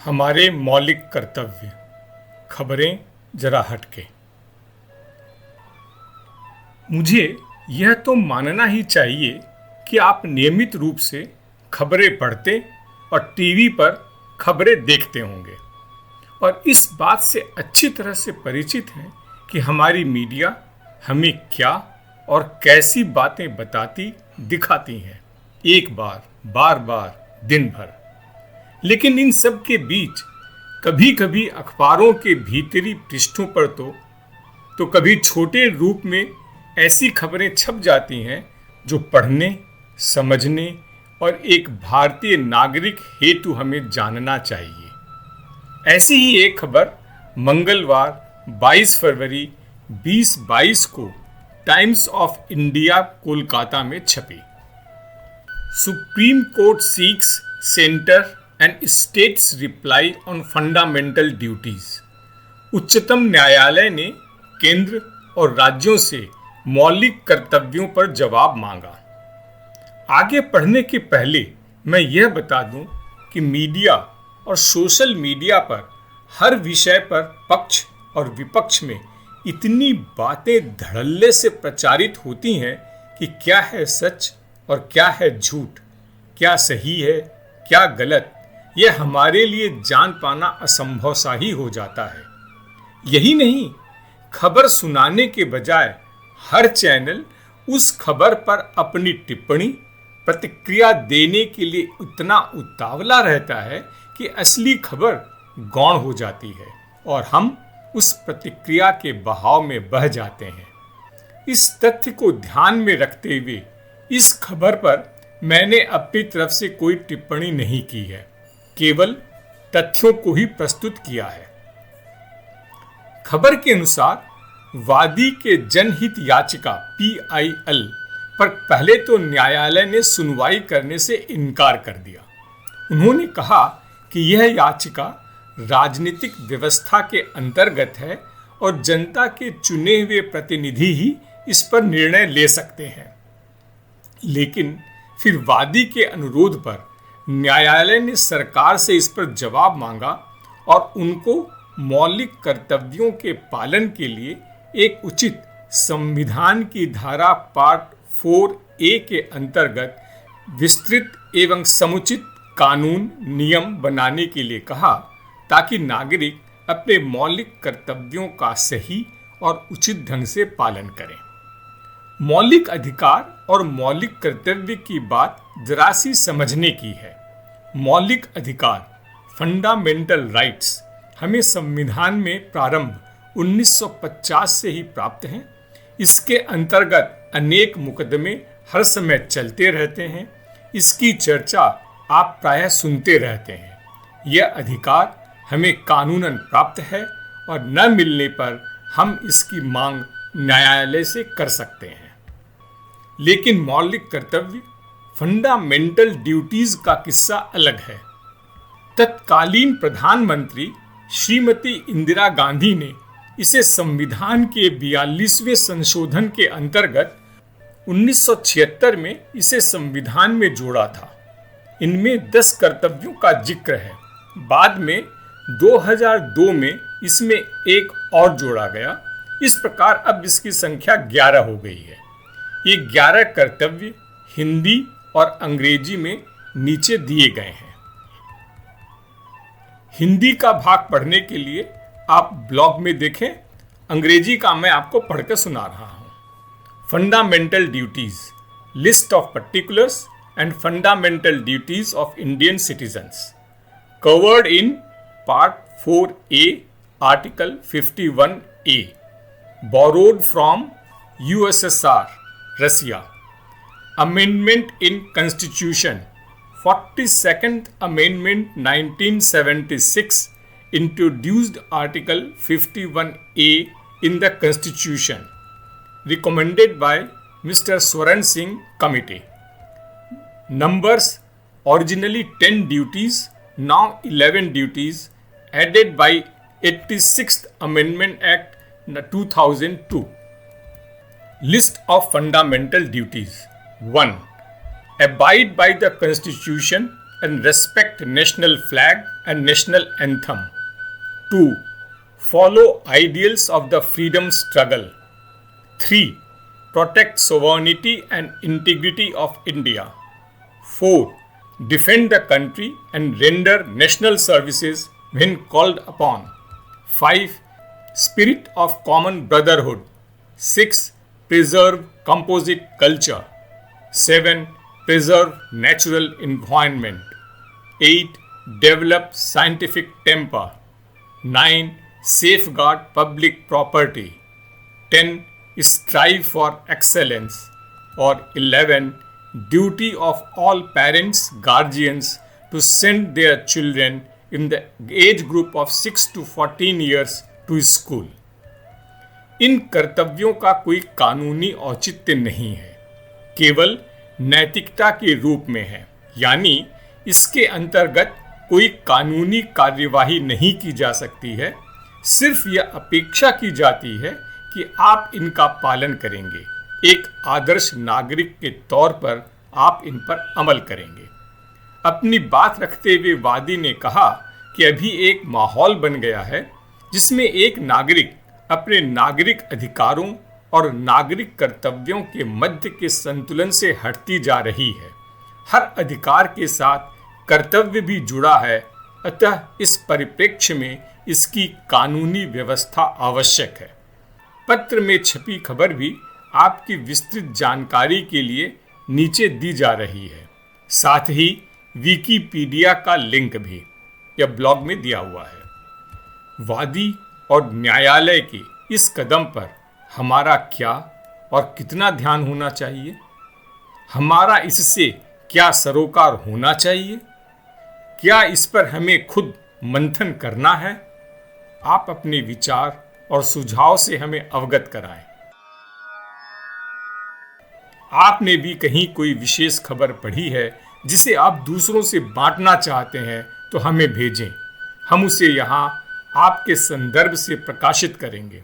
हमारे मौलिक कर्तव्य। खबरें जरा हटके। मुझे यह तो मानना ही चाहिए कि आप नियमित रूप से खबरें पढ़ते और टीवी पर खबरें देखते होंगे और इस बात से अच्छी तरह से परिचित हैं कि हमारी मीडिया हमें क्या और कैसी बातें बताती दिखाती हैं, एक बार, बार बार, दिन भर। लेकिन इन सब के बीच कभी कभी अखबारों के भीतरी पृष्ठों पर तो कभी छोटे रूप में ऐसी खबरें छप जाती हैं जो पढ़ने, समझने और एक भारतीय नागरिक हेतु हमें जानना चाहिए। ऐसी ही एक खबर मंगलवार 22 फरवरी 2022 को टाइम्स ऑफ इंडिया कोलकाता में छपी। Supreme court seeks centre and states reply on fundamental duties. उच्चतम न्यायालय ने केंद्र और राज्यों से मौलिक कर्तव्यों पर जवाब मांगा। आगे पढ़ने के पहले मैं यह बता दूं कि मीडिया और सोशल मीडिया पर हर विषय पर पक्ष और विपक्ष में इतनी बातें धड़ल्ले से प्रचारित होती हैं कि क्या है सच और क्या है झूठ, क्या सही है क्या गलत, यह हमारे लिए जान पाना असंभव सा ही हो जाता है। यही नहीं, खबर सुनाने के बजाय हर चैनल उस खबर पर अपनी टिप्पणी, प्रतिक्रिया देने के लिए इतना उतावला रहता है कि असली खबर गौण हो जाती है और हम उस प्रतिक्रिया के बहाव में बह जाते हैं। इस तथ्य को ध्यान में रखते हुए इस खबर पर मैंने अपनी तरफ से कोई टिप्पणी नहीं की है, केवल तथ्यों को ही प्रस्तुत किया है। खबर के अनुसार वादी के जनहित याचिका PIL पर पहले तो न्यायालय ने सुनवाई करने से इनकार कर दिया। उन्होंने कहा कि यह याचिका राजनीतिक व्यवस्था के अंतर्गत है और जनता के चुने हुए प्रतिनिधि ही इस पर निर्णय ले सकते हैं। लेकिन फिर वादी के अनुरोध पर न्यायालय ने सरकार से इस पर जवाब मांगा और उनको मौलिक कर्तव्यों के पालन के लिए एक उचित संविधान की धारा पार्ट 4A के अंतर्गत विस्तृत एवं समुचित कानून नियम बनाने के लिए कहा, ताकि नागरिक अपने मौलिक कर्तव्यों का सही और उचित ढंग से पालन करें। मौलिक अधिकार और मौलिक कर्तव्य की बात जरा सी समझने की है। मौलिक अधिकार, फंडामेंटल राइट्स, हमें संविधान में प्रारंभ 1950 से ही प्राप्त हैं। इसके अंतर्गत अनेक मुकदमे हर समय चलते रहते हैं। इसकी चर्चा आप प्रायः सुनते रहते हैं। यह अधिकार हमें कानूनन प्राप्त है और न मिलने पर हम इसकी मांग न्यायालय से कर सकते हैं। लेकिन मौलिक कर्तव्य, फंडामेंटल ड्यूटीज का किस्सा अलग है। तत्कालीन प्रधानमंत्री श्रीमती इंदिरा गांधी ने इसे संविधान के 42वें संशोधन के अंतर्गत 1976 में इसे संविधान में जोड़ा था। इनमें 10 कर्तव्यों का जिक्र है। बाद में 2002 में इसमें एक और जोड़ा गया। इस प्रकार अब इसकी संख्या 11 हो गई है। ये 11 कर्तव्य हिंदी और अंग्रेजी में नीचे दिए गए हैं। हिंदी का भाग पढ़ने के लिए आप ब्लॉग में देखें, अंग्रेजी का मैं आपको पढ़कर सुना रहा हूं। Fundamental duties, list of particulars and fundamental duties of Indian citizens, covered in part 4A, article 51A, borrowed from USSR, Russia. Amendment in Constitution, 42nd Amendment 1976 introduced Article 51A in the Constitution, recommended by Mr. Swaran Singh Committee. Numbers: originally 10 duties, now 11 duties, added by 86th Amendment Act 2002. List of fundamental duties. 1. Abide by the Constitution and respect national flag and national anthem. 2. Follow ideals of the freedom struggle. 3. Protect sovereignty and integrity of India. 4. Defend the country and render national services when called upon. 5. Spirit of common brotherhood. 6. Preserve composite culture. 7. Preserve natural environment. 8. Develop scientific temper. 9. Safeguard public property. 10. Strive for excellence. Or 11. Duty of all parents, guardians to send their children in the age group of 6 to 14 years to school. इन कर्तव्यों का कोई कानूनी औचित्य नहीं है, केवल नैतिकता के रूप में है, यानी इसके अंतर्गत कोई कानूनी कार्यवाही नहीं की जा सकती है, सिर्फ यह अपेक्षा की जाती है कि आप इनका पालन करेंगे, एक आदर्श नागरिक के तौर पर आप इन पर अमल करेंगे। अपनी बात रखते हुए वादी ने कहा कि अभी एक माहौल बन गया है जिसमें एक नागरिक अपने नागरिक अधिकारों और नागरिक कर्तव्यों के मध्य के संतुलन से हटती जा रही है। हर अधिकार के साथ कर्तव्य भी जुड़ा है, अतः इस परिप्रेक्ष्य में इसकी कानूनी व्यवस्था आवश्यक है। पत्र में छपी खबर भी आपकी विस्तृत जानकारी के लिए नीचे दी जा रही है, साथ ही विकिपीडिया का लिंक भी यह ब्लॉग में दिया हुआ है। वादी और न्यायालय के इस कदम पर हमारा क्या और कितना ध्यान होना चाहिए? हमारा इससे क्या सरोकार होना चाहिए? क्या इस पर हमें खुद मंथन करना है? आप अपने विचार और सुझाव से हमें अवगत कराएं। आपने भी कहीं कोई विशेष खबर पढ़ी है जिसे आप दूसरों से बांटना चाहते हैं तो हमें भेजें, हम उसे यहाँ आपके संदर्भ से प्रकाशित करेंगे।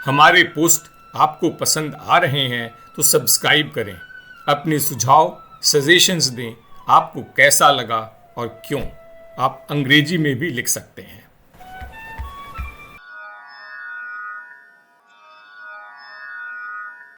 हमारे पोस्ट आपको पसंद आ रहे हैं तो सब्सक्राइब करें, अपने सुझाव सजेशंस दें, आपको कैसा लगा और क्यों। आप अंग्रेजी में भी लिख सकते हैं।